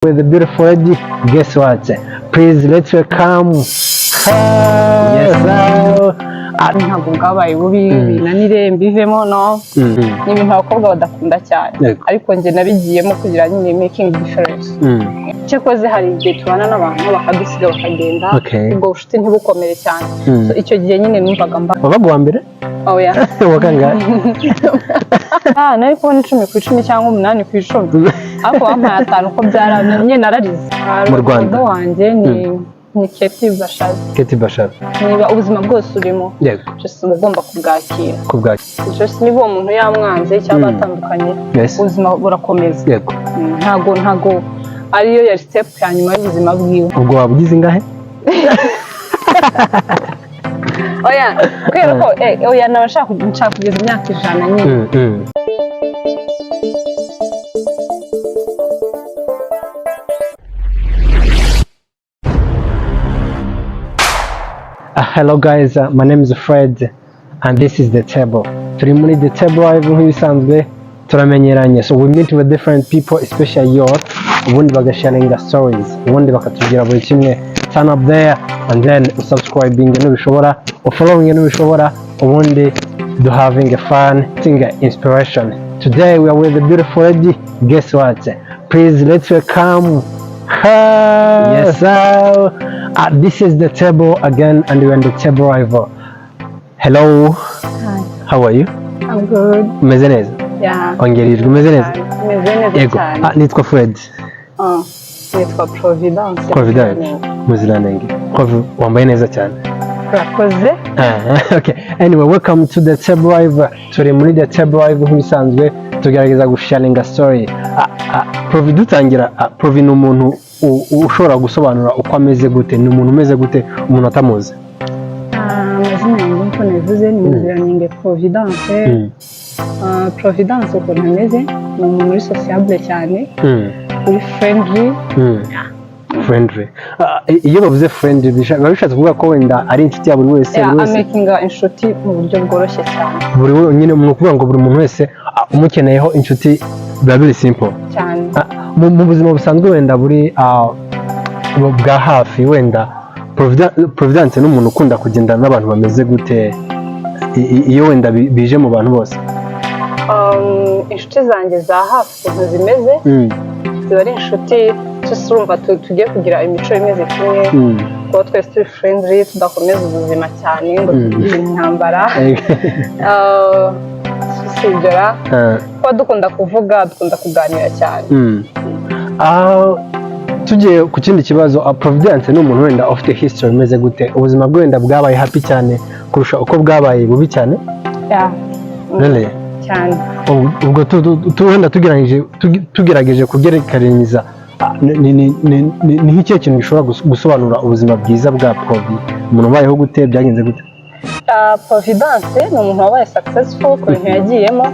With the beautiful lady, guess what? Please let's welcome her. Yes, ntabwo bwabaye bubi binanire mbivemo no ni ibintu abakobwa badakunda cyane ariko njye nabigiyemo kugira nyine making difference cyakoze hari igihe tubana n'abantu bakadusiga bakagenda ubwo bucuti ntibukomere cyane so icyo gihe nyine numvaga wabaga wa mbere oya wakanga nari kubona 10 ku 10 cyangwa 8 ku 10 ariko wampaye 5 ko byaramenye nararize mu Rwanda wanjye ni Keti Bashabe niba ubuzima bwose urimo just ugomba kubwakira just niba umuntu yamwanze cyangwa atandukanye ubuzima burakomeza ntago ariyo ya step ya nyuma y'ubuzima bwiwe ubwo wabugize ingahe oya kwera ko oya nabashaka kugeza imyaka 100 nyine Hello guys, my name is Fred and this is the table. Turi muri the table nk'ibisanzwe turamenyeranye, so we meet with different people, especially yours, ubundi bagasharinga stories, ubundi bakatugira buri kimwe. Turn up there and then subscribing n'ubishobora, following n'ubishobora, ubundi do having a fun, getting inspiration. Today we are with the beautiful lady. Guess what? Please let's welcome her. Yes, sir. This is the table again, and we're on the table rival. Hello. Hi. How are you? I'm good. Umeze neza? Yeah. Ongerijwe umeze neza? Umeze neza cyane. Nitwa Fred. Nitwa Providence. Providence. Muziranenge. Wambaye neza cyane. Urakoze. Okay. Anyway, welcome to the table rival. Turi muri the table rival nk'ibisanzwe tugerageza gusharinga story. Provi dutangira, Provi ni umuntu ushobora gusobanura uko ameze gute, ni umuntu umeze gute umuntu atamuzi? Amazina yanjye nko navuze ni Muziranenge Providence. Providence uko nameze ni umuntu uri sociable cyane, uri friendly. Friendly. Iyo bavuze friendly bishatse kuvuga ko wenda ari inshuti ya buri wese. Amakinga inshuti mu buryo bworoshye cyane. Buri nyine mu kuvuga ngo buri muntu wese umukeneyeho inshuti biba biri simple cyane. Mu buzima busanzwe wenda buri bwa hafi wenda Providence n'umuntu ukunda kugendana n'abantu bameze gute iyo wenda bije mu bantu bose? Inshuti zanjye za hafi ukuntu zimeze ziba ari inshuti urumva tugiye kugira imico imeze kimwe, kuba twese turi friendly, tudakomeza ubuzima cyane ngo tugire intambara, sibyo kuba dukunda kuvuga, dukunda kuganira cyane. Tugiye ku kindi kibazo, Providence ni umuntu wenda ufite history imeze gute? Ubuzima bwe wenda bwabaye happy cyane kurusha uko bwabaye bubi cyane? Really? Cyane. Ubwo wenda tugerageje kugerekeranyiriza ni nk'icyo kintu gishobora gusobanura ubuzima bwiza bwa Provi, umuntu ubayeho gute, byagenze gute? Providence ni umuntu wabaye successful ku bintu yagiyemo,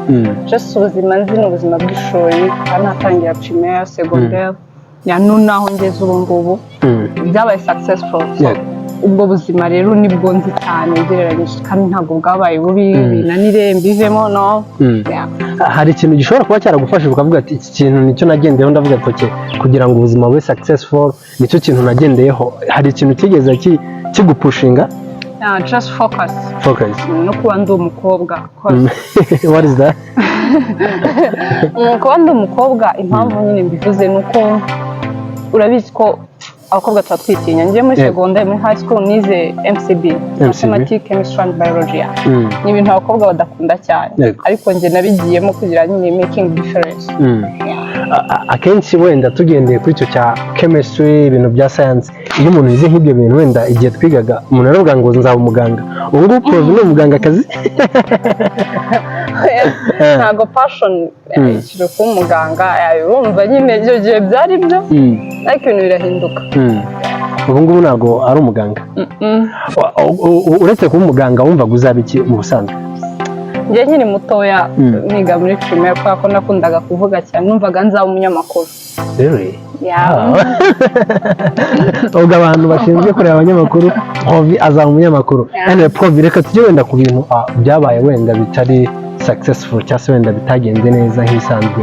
just ubuzima nzi ni ubuzima bw'ishuri, anatangira primaire, secondaire, naho ngeze ubu ngubu byabaye successful. Ubwo buzima rero nibwo nzi cyane ugereranyije, kandi ntabwo bwabaye bubi binanire mbivemo no. Hari ikintu gishobora kuba cyaragufashije ukavuga ati iki kintu nicyo nagendeyeho, ndavuga ati kugira ngo ubuzima bube successful nicyo kintu nagendeyeho? Hari ikintu kigeze kigupushinga? Just focus no kuba ndi umukobwa. What is that? Kuba ndi umukobwa, impamvu nyine mbivuze nuko urabizi ko abakobwa tuba twitinya. Njye muri secondaire, muri high school nize MCB, Mathematics, Chemistry and Biology. Ni ibintu abakobwa badakunda cyane ariko njye nabigiyemo kugira nyine making difference. Akenshi wenda tugendeye kuri icyo cya chemistry, ibintu bya science, iyo umuntu yize nk'ibyo bintu wenda igihe twigaga umuntu aravuga ngo nzaba umuganga. Ubu ngubu Provi ni umugangakazi? Ntabwo passion ikiri kuba umuganga, urumva nyine icyo gihe byari byo ariko ibintu birahinduka. Ubu ngubu ntabwo ari umuganga? Uretse kuba umuganga wumvaga uzaba iki mu busanzwe? Njye nkiri mutoya niga muri primaire, kubera ko nakundaga kuvuga cyane, numvaga nzaba umunyamakuru. Really? Yeah. Ubwo abantu bashinzwe kureba abanyamakuru, Provi azaba umunyamakuru. Provi, reka tujye wenda ku bintu byabaye wenda bitari successful cyangwa se wenda bitagenze neza nk'isanzwe.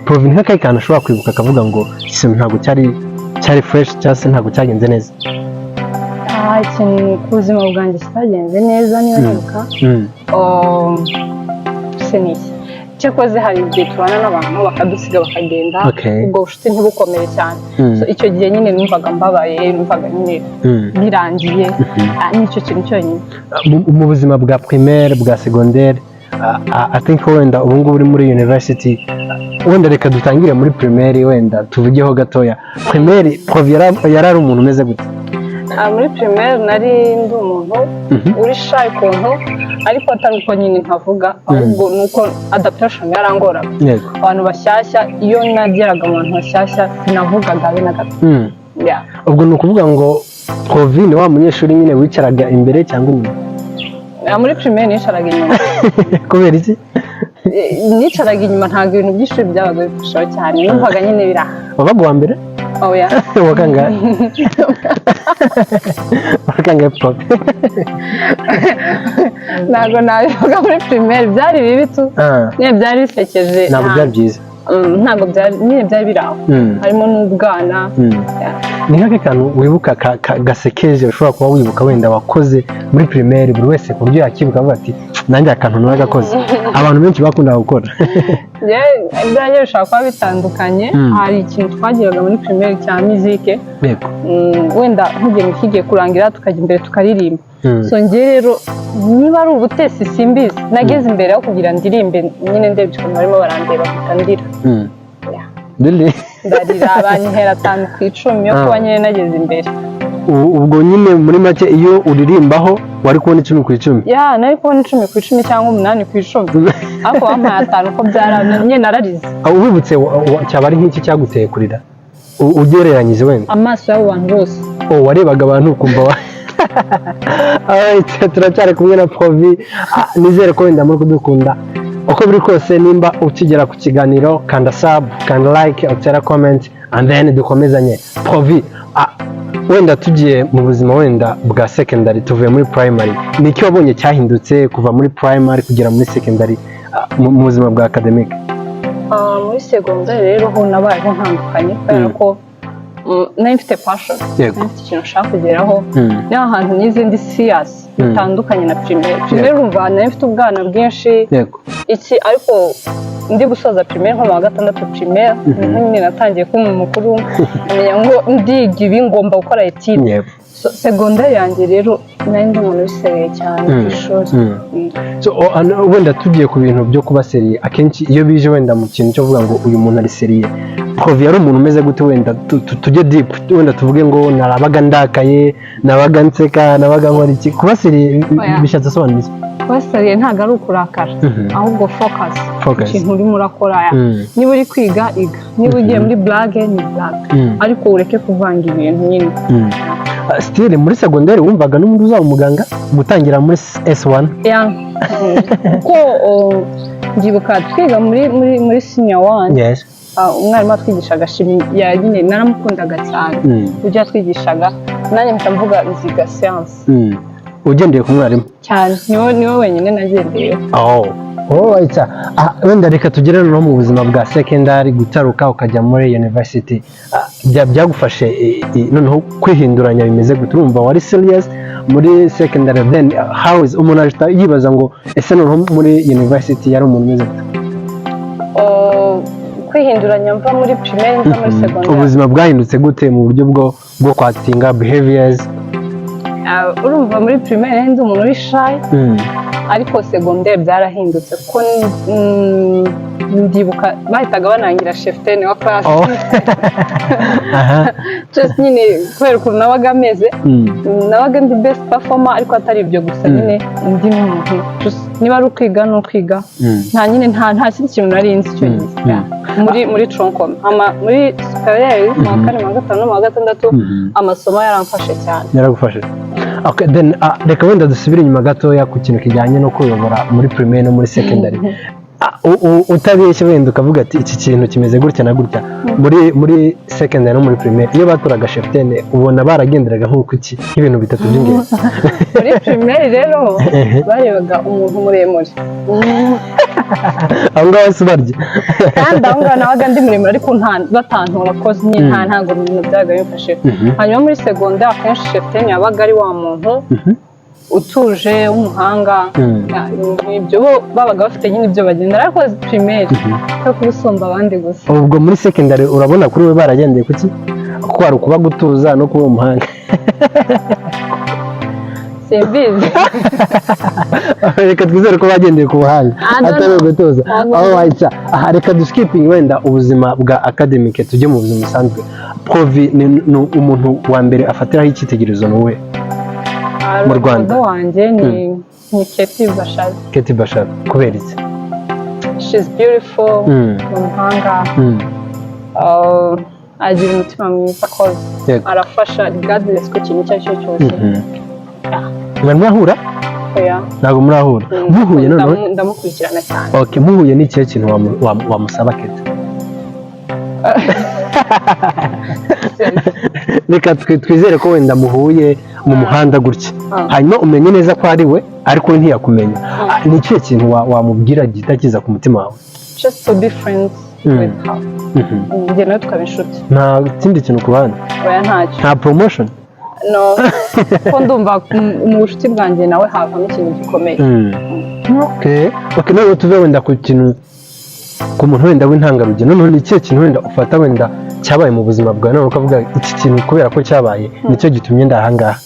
Province nk'akayi kantu ashobora kwibuka akavuga ngo ikintu ntabwo cyari fresh cyangwa se ntabwo cyagenze neza. Ikintu ku buzima bwanjye kitagenze neza niba nibuka senisi cyakoze hari igihe tubana n'abantu bakadusiga bakagenda ubwo bucuti ntibukomere cyane. So icyo gihe nyine numvaga mbabaye, numvaga nyine birangiye. Nicyo kintu cyonyine. Mu buzima bwa primaire bwa secondaire I think wenda ubu ngubu uri muri university, wenda reka dutangire muri primaire, wenda tuvugeho gatoya. Primaire yari ari umuntu umeze gute? Muri primaire nari ndi umuntu uri shy ukuntu, ariko atari uko nyine nkavuga, ahubwo nuko adaptation yarangoraga. Abantu bashyashya, iyo nageraga mu bantu bashyashya sinavugaga be na gato. Ubwo ni ukuvuga ngo Provine wa munyeshuri nyine wicaraga imbere cyangwa inyuma? Muri primaire nicaraga inyuma. Kubera iki? Nicaraga inyuma, ntabwo ibintu by'ishuri byabaga bifashaho cyane, numvaga nyine biraha. Wabaga uwa mbere? Oya. Wakangahe? Wakangahe prof? Ntabwo nabivuga muri primaire, byari bibi tu. Nyine byari bisekeje. Ntabwo byari byiza. Ntabwo byari biraho. Harimo n'ubwana. Ni nk'ake kantu wibuka gasekeje ushobora kuba wibuka wenda wakoze muri primaire buri wese ku buryo yakibuka avuga ati nanjye akantu nagakoze abantu benshi bakundaga gukora? Ibyanjye bishobora kuba bitandukanye. Hari ikintu twagiraga muri primaire cya musique, wenda nk'igihe kigiye kurangira tukajya imbere tukaririmba. So njye rero niba ari ubutesi simbizi, nageze imbere aho kugira ndirimbe nyine ndebye ukuntu barimo barandeba ndira. Ndarira bantera 5 ku 10 yo kuba nyine nageze imbere. Ubwo nyine muri make iyo uririmbaho wari kubona 10 ku 10? Nari kubona 10 ku 10 cyangwa 8 ku 10, ariko bampaye 5 ko byaranye nararize. Ubibutse cyaba ari nk'iki cyaguteye kurira ugereranyije wenda? Amaso y'abo bantu bose. Warebaga abantu ukumva turacyari kumwe na Provi. Nizere ko wenda muri kudukunda uko biri kose. Nimba ukigera ku kiganiro kanda sub, kanda like, utera comment, and then dukomezanye. Provi, wenda tugiye mu buzima wenda bwa secondary, tuvuye muri primary, niki wabonye cyahindutse kuva muri primary kugera muri secondary mu buzima bwa academic? Muri secondary rero ho nabayeho ntandukanye kubera ko nari mfite passion, mfite ikintu nshaka kugeraho. Niyo hantu nize ndi serious bitandukanye na primaire. Primaire urumva nari mfite ubwana bwinshi iki, ariko ndi gusoza primaire nko mu wa 6 primaire nyine natangiye kuba umukuru, menya ngo ndiga ibi ngomba gukora etide. Secondaire yanjye rero nari ndi umuntu w'iseriye cyane ku ishuri. So wenda tugiye ku bintu byo kuba seriye, akenshi iyo bije wenda mu kintu cyo kuvuga ngo uyu muntu ari seriye, Provi yari umuntu umeze gute? Wenda tujye deep, wenda tuvuge ngo narabaga ndakaye, nabaga nseka, nabaga nkora iki? Kuba seriye bishatse asobanura iki? Kuba seriye ntabwo ari ukurakara, ahubwo focus. Ikintu urimo urakora, niba uri kwiga iga, niba ugiye muri blague ni blague, ariko ureke kuvanga ibintu nyine. Still muri secondaire wumvaga n'umuntu uzaba umuganga gutangira muri S1? Kuko ndibuka twiga muri senior 1. Umwarimu atwigishaga shimi nyine naramukundaga cyane. Ujya twigishaga nanjye mpita mvuga nziga science. Ugendeye ku mwarimu cyane? Niwe wenyine nagendeye. Wenda reka tugere no mu buzima bwa secondary, gutaruka ukajya muri university, byagufashe noneho kwihinduranya bimeze gute? Urumva wari serious muri secondary, then how is umuntu ahita yibaza ngo ese noneho muri university yari umuntu umeze gute? Kwihinduranya mva muri primaire nza muri secondary, ubuzima bwahindutse gute mu buryo bwo kwatinga behaviors? Urumva muri primaire ndi umuntu uri shy, ariko secondaire byarahindutse ko ndibuka bahitaga banangira cheftaine wa class. Just nyine kubera ukuntu nabaga ameze, nabaga ndi best performer, ariko atari ibyo gusa, nyine ndi n'umuntu niba ari ukwiga n'ukwiga, nta nyine nta kindi kintu nari nzi cyo gihe muri troncom. Muri superieur mu wa 4 mu wa 5 mu wa 6 amasomo yaramfashe cyane. Yaragufashe? Okay, then reka wenda dusubire inyuma gatoya ku kintu kijyanye no kuyobora muri primaire no muri secondary. utabeshye wenda ukavuga ati iki kintu kimeze gutya na gutya muri secondary no muri primaire iyo baturaga cheftaine ubona baragenderaga nk'uko iki nk'ibintu bitatu by'ingenzi muri primaire rero barebaga umuntu muremure aho ngaho si barya kandi aho ngaho nabaga ndi muremure ariko batantora ko nyine ntabwo ibintu byabaga bimfashe hanyuma muri secondaire akenshi cheftaine yabaga ari wa muntu utuje w'umuhanga ibyo babaga bafite nyine ibyo bagendera ariko primaire cyo kubusumba abandi gusa ubwo muri secondary urabona kuri we baragendeye kuki kuko hari ukuba gutuza no kuba umuhanga simbizi reka twizere ko bagendeye ku buhanga atari ugutuza aho wahita aha reka duskiping wenda ubuzima bwa academic tujye mu buzima busanzwe Provi ni umuntu wa mbere afatiraho icyitegererezo n'uwe mu Rwanda wanjye ni Bashabe. Bashabe kubera iki? She's beautiful, umuhanga, agira umutima mwiza koze arafasha regardless ko ikintu icyo ari cyo cyose. Murahura? Ntabwo murahura. Muhuye none ndamukurikirana cyane. Okay, muhuye ni ikihe kintu wamusaba Keti? Reka twizere ko wenda muhuye mu muhanda gutya hanyuma umenye neza ko ari we ariko ntiyakumenya ni ikihe kintu wamubwira gihita kiza ku mutima wawe? Just to be friends with her. Njye nawe tukaba inshuti. Nta kindi kintu ku ruhande? Oya ntacyo. Nta promotion? No, ko ndumva mu bucuti bwanjye nawe havamo ikintu gikomeye. Okay, none tuve wenda ku kintu ku muntu wenda w'intangarugero noneho ni ikihe kintu wenda ufata wenda cyabaye mu buzima bwawe none ukavuga iki kintu kubera ko cyabaye nicyo gitumye ndahangaha?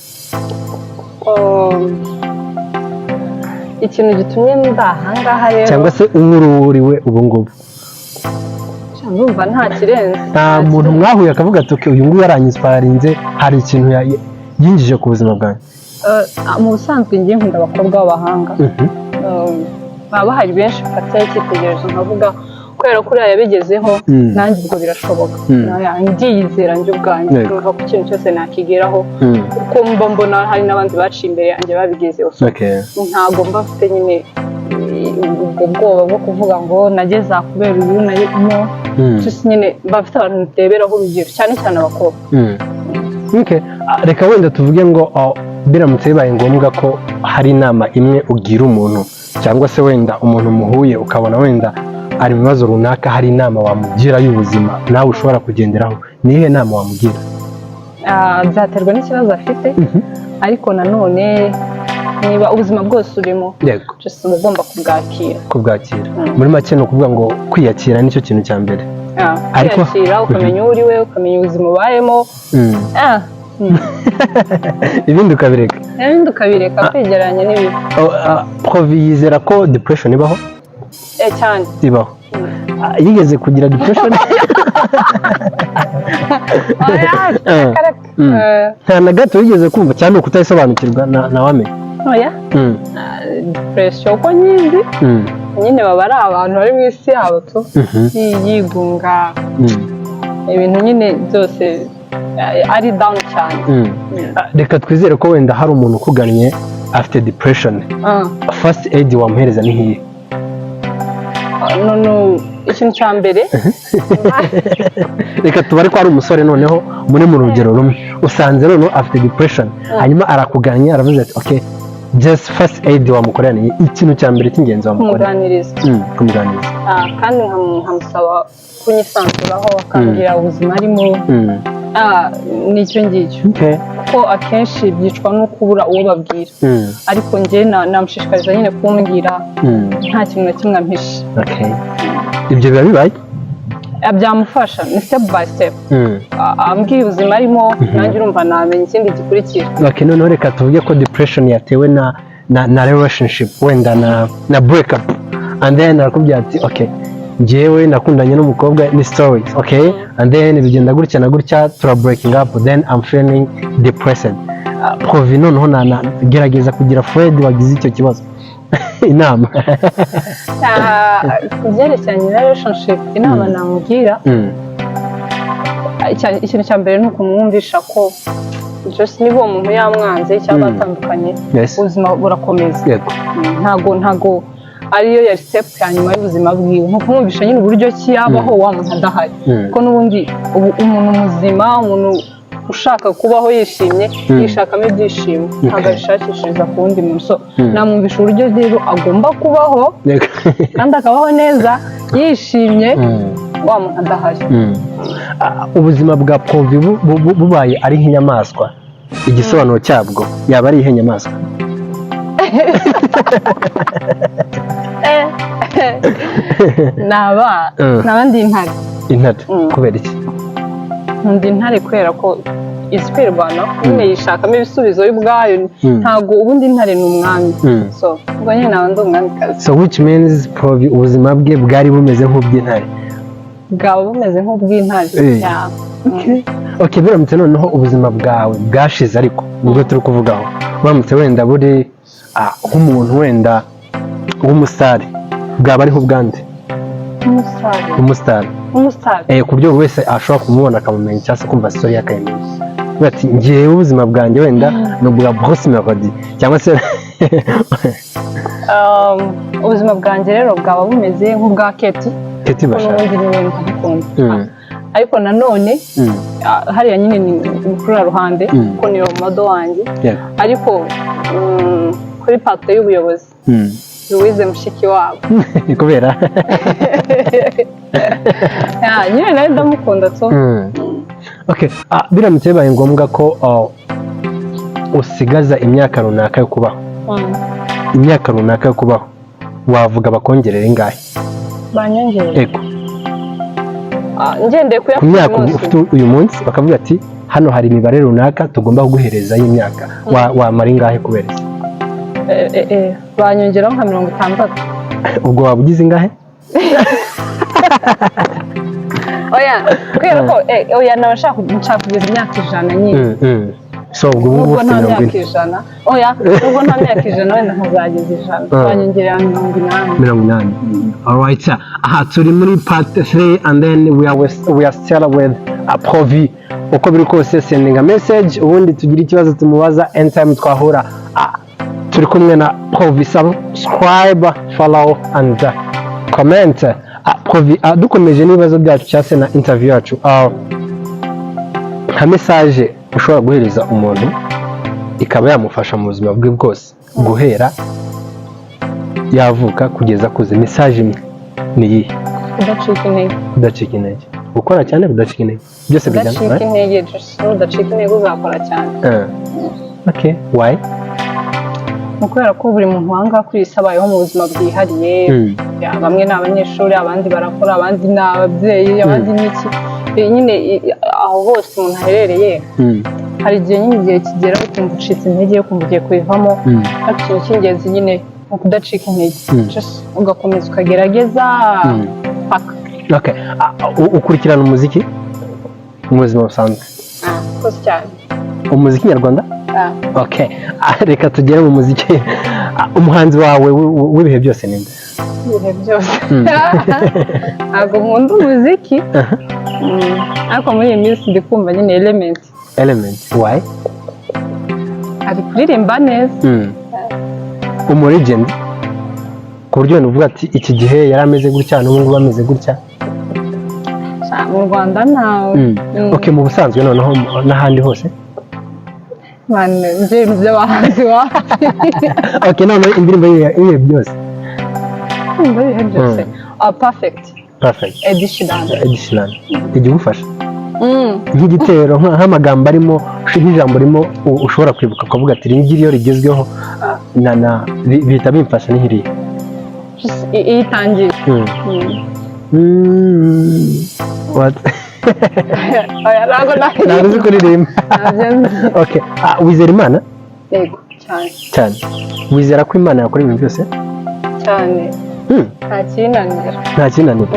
Ikintu gitumye ndahangaha rero cyangwa se umururiwe ubu ngubu? Ndumva nta kirenze. Nta muntu mwahuye akavuga ati uyu nguyu yaranyispairinze hari ikintu yinjije ku buzima bwanjye? Mu busanzwe njye nkunda abakobwa b'abahanga. Baba bahari benshi bafatira icyitegererezo nkavuga kubera ko uriya yabigezeho nanjye ubwo birashoboka. Ndiyizera njye ubwanjye numva ko ikintu cyose nakigeraho kuko mba mbona hari n'abandi baciye imbere yanjye babigezeho. Ntabwo mba mfite nyine ubwo bwoba bwo kuvuga ngo nageza kubera uyu narimo nyine bafite abantu ndeberaho urugero cyane cyane abakobwa. Reka wenda tuvuge ngo biramutse bibaye ngombwa ko hari inama imwe ugira umuntu cyangwa se wenda umuntu muhuye ukabona wenda ari mu bibazo runaka hari inama wamugira y'ubuzima nawe ushobora kugenderaho ni iyihe nama wamugira? Byaterwa n'ikibazo afite ariko nanone niba ubuzima bwose urimo uba ugomba kubwakira muri make ni ukuvuga ngo kwiyakira nicyo kintu cya mbere. Kwiyakira ukamenya uwo uri we ukamenya ubuzima ubayemo ibindi ukabireka kwegeranya n'ibibi. Provi yizera ko depression ibaho? Cyane ibaho. Yigeze kugira depression? Nta na gato wigeze kumva cyane ukutayisobanukirwa ntawamenya? Oya depression ko nyizi nyine baba ari abantu bari mu isi yabo yigunga ibintu nyine byose ari down cyane. Reka twizere ko wenda hari umuntu ukugannye afite depression first aid wamuhereza ni iyihe? Ikintu cya mbere reka tubare ko ari umusore noneho muri mu rugero rumwe usanze noneho afite depression hanyuma arakugannye aravuze ati okay just first aid wamukorera ni ikintu cya mbere cy'ingenzi wamukorera? Kumuganiriza kandi nkamusaba kunyisanzuraho akambwira ubuzima arimo nicyo ngicyo kuko akenshi byicwa no kubura uwo babwira ariko njye namushishikariza nyine kumbwira nta kintu na kimwe ampishe. Ibyo biba bibaye byamufasha ni step by step ambwiye ubuzima arimo nanjye urumva namenya ikindi gikurikira. Noneho reka tuvuge ko depression yatewe na relationship wenda na break up and then arakubwira ati okay njyewe nakundanye n'umukobwa ni stories and then bigenda gutya na gutya tura breaking up then I'm feeling depressed. Provi noneho gerageza kugira Fred wagize icyo kibazo inama kubyerekeranye na relationship inama namubwira ikintu cya mbere ni ukumwumvisha ko niba uwo muntu yamwanze cyangwa atandukanye ubuzima burakomeza. ariyo yari step ya nyuma y'ubuzima bwiwe nko kumvisha nyine uburyo ki yabaho wa muntu adahari kuko n'ubundi umuntu muzima umuntu ushaka kubaho yishimye yishakamo ibyishimo ntabwo abishakishiriza ku wundi muntu so namwumvisha uburyo rero agomba kubaho kandi akabaho neza yishimye wa muntu adahari. Ubuzima bwa Provi bubaye ari nk'inyamaswa igisobanuro cyabwo yaba ari nk'inyamaswa? naba ndi intare. Intare kubera iki? Ndi intare kubera ko izi kwirwana nyine yishakamo ibisubizo y'ubwayo ntabwo ubundi intare ni umwami so ubwo nyine naba ndi umwamikazi. So which means Provi ubuzima bwe bwari bumeze nk'ubw'intare? Bwaba bumeze nk'ubw'intare. Okay, biramutse noneho ubuzima bwawe bwashize ariko nibwo turi kuvugaho buramutse wenda buri nk'umuntu wenda w'umusitari bwaba ari nk'ubwande? Umusitari ku buryo buri wese ashobora kumubona akamumenya cyangwa se kumva story yakayimenya bati ngewe ubuzima bwanjye wenda ni ubwa Bruce Melody cyangwa se ubuzima bwanjye rero bwaba bumeze nk'ubwa Keti Bashabe Nkunda ariko nanone hariya nyine ni kuri ruhande kuko ni modo wanjye ariko kuri pato y'ubuyobozi Louise mushiki wabo kubera nyine nawe ndamukunda tu. Okay, biramutse bibaye ngombwa ko usigaza imyaka runaka yo kubaho imyaka runaka yo kubaho wavuga bakongerera ingahe? Banyongerera ego ngendeye ku myaka ufite uyu munsi bakavuga ati hano hari imibare runaka tugomba kuguhereza y'imyaka wamara ingahe kubera iki? Banyongeraho nka 60. Ubwo waba ugize ingahe? Kubera ko nabashaka kugeza imyaka 100 nyine so ubwo ubwo nta myaka 100 ubwo nta myaka 100 wenda ntazageza 100 banyongerera 80. Alright, turi muri part 3 and then we are still with Provi. Uko biri kose sending a message ubundi tugira ikibazo tumubaza anytime twahura turi kumwe na Provi. Subscribe, follow and comment. Provi, dukomeje n'ibibazo byacu cyangwa se na interview yacu nka message ushobora guhereza umuntu ikaba yamufasha mu buzima bwe bwose guhera yavuka kugeza kuze, message imwe ni iyi? Kudacika intege, gukora cyane, kudacika intege, byose bijyana. Kudacika intege, udacika intege uzakora cyane. Okay, why? Kubera ko buri muntu wanga kwisabayeho mu buzima bwihariye, bamwe ni abanyeshuri, abandi barakora, abandi ni ababyeyi, abandi n'iki nyine aho hose umuntu aherereye hari igihe nyine igihe kigera ukumva ucitse intege ukumva ugiye kubivamo ariko ikintu cy'ingenzi nyine ni ukudacika intege ugakomeza ukagerageza paka. Okay, ukurikirana umuziki mu buzima busanzwe? Kose cyane. Umuziki nyarwanda? Okay, reka tugere mu muziki. Umuhanzi wawe w'ibihe byose ni nde? Ibihe byose ntabwo nkunda umuziki ariko muri iyi minsi ndi kumva nyine Element. Why? Ari kuririmba neza. Umulegend ku buryo nuvuga ati iki gihe yari ameze gutya n'ubu ngubu ameze gutya? Mu Rwanda ntawe. Okay, mu busanzwe noneho n'ahandi hose? Nje by'abahanzi wapi? Okay, none indirimbo y'ibihe byose? Ibihe byose. Perfect. Edition. Igufasha nk'igitero nk'amagambo arimo nk'ijambo rimo ushobora kwibuka ukavuga ati iri iyo rigezweho bihita bimfasha n'ihiriye? Iyo itangiye what? Ntabwo uzi kuririmba. Okay, wizera Imana? Yego, cyane. Wizera ko Imana yakora ibintu byose? Cyane. Nta kinanira.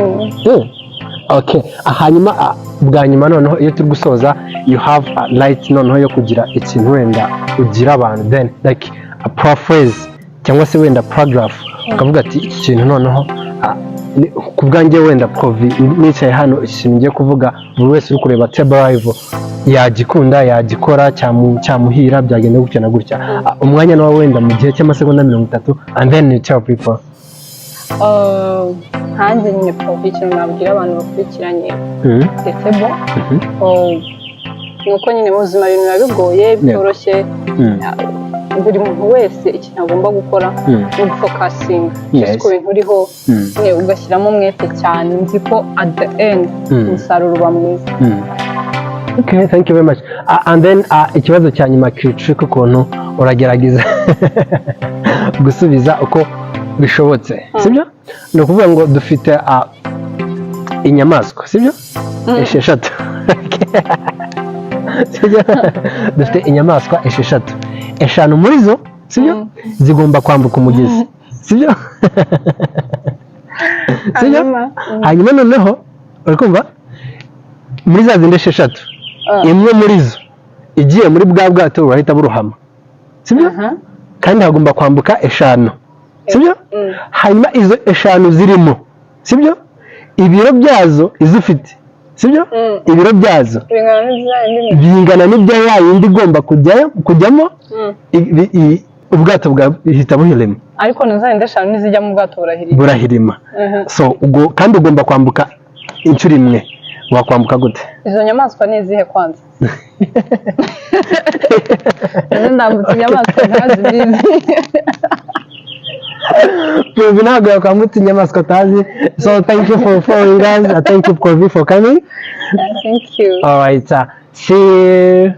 Okay, hanyuma bwa nyuma noneho iyo turi gusoza you have a light noneho yo kugira ikintu wenda ugira abantu, then like a paraphrase cyangwa se wenda paragraph ukavuga ati iki kintu noneho ku bwanjye wenda Provi nicaye hano ikintu ngiye kuvuga buri wese uri kureba table live yagikunda yagikora cyamuhira byagenda gutya na gutya. Umwanya nawe wenda mu gihe cy'amasegonda 30 and then you tell people. hanze nyine Profi ikintu nabwira abantu bakurikiranye the table ni uko nyine mu buzima ibintu biba bigoye bitoroshye. Buri muntu wese ikintu agomba gukora ni ugufokasinga ku bintu uriho ugashyiramo umwete cyane, nzi ko at the end umusaruro uba mwiza. Okay, thank you very much. And then ikibazo cya nyuma Trick, ukuntu uragerageza gusubiza uko bishobotse, sibyo? Ni ukuvuga ngo dufite inyamaswa, sibyo? Esheshatu. Dufite inyamaswa esheshatu, eshanu muri zo, sibyo, zigomba kwambuka umugezi, sibyo? Sibyo? Hanyuma noneho urikumva muri za zindi esheshatu, imwe muri zo igiye muri bwa bwato burahita buruhama, sibyo? Kandi hagomba kwambuka eshanu, sibyo? Hanyuma izo eshanu zirimo, sibyo, ibiro byazo izifite, sibyo, ibiro byazo bingana n'ibya yindi igomba kujyamo, ubwato bwahita buhirima. Ariko n'izindi eshanu nizijya mu bwato burahirima. So ubwo kandi ugomba kwambuka inshuro imwe. Wakwambuka gute? Izo nyamaswa ni izihe kwanza? Ndambutse inyamaswa ntazibizi. Provi ntabwo yakwambutse inyamaswa atazi. So thank you for following us. Thank you Provi for coming. Thank you. All right. See you.